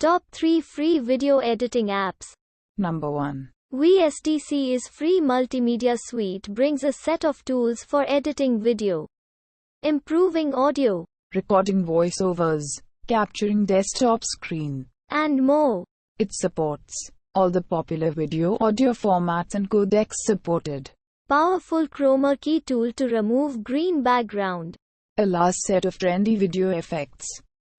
Top 3 free video editing apps. Number 1. VSTC's free multimedia suite brings a set of tools for editing video, improving audio, Recording voiceovers, capturing desktop screen, and more. It supports all the popular video audio formats and codecs supported. Powerful chroma key tool to remove green background, A large set of trendy video effects.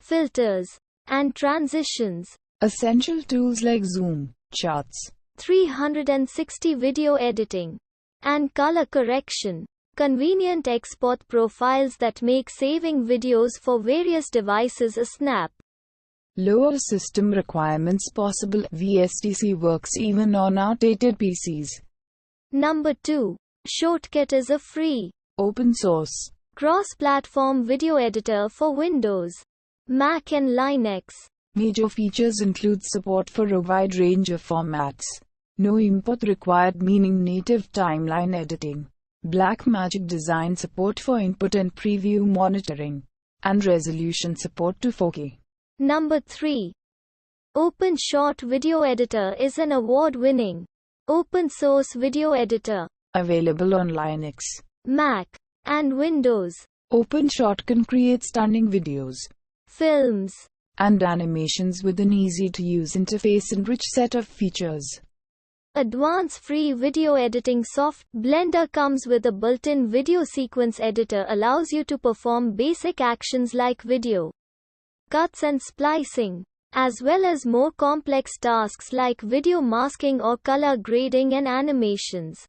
filters, and transitions. Essential tools like zoom, charts, 360 video editing, and color correction. Convenient export profiles that make saving videos for various devices a snap. lower system requirements possible. VSTC works even on outdated PCs. Number 2. Shortcut is a free, Open source. cross-platform video editor for Windows, Mac and Linux. Major features include support for a wide range of formats. No import required, meaning native timeline editing. Blackmagic design support for input and preview monitoring. And resolution support to 4K. Number 3. OpenShot Video Editor is an award-winning, open-source video editor, Available on Linux, Mac, and Windows. OpenShot can create stunning videos Films, and animations with an easy-to-use interface and rich set of features. advanced free video editing software. Blender comes with a built-in video sequence editor, allows you to perform basic actions like video cuts and splicing, as well as more complex tasks like video masking or color grading and animations.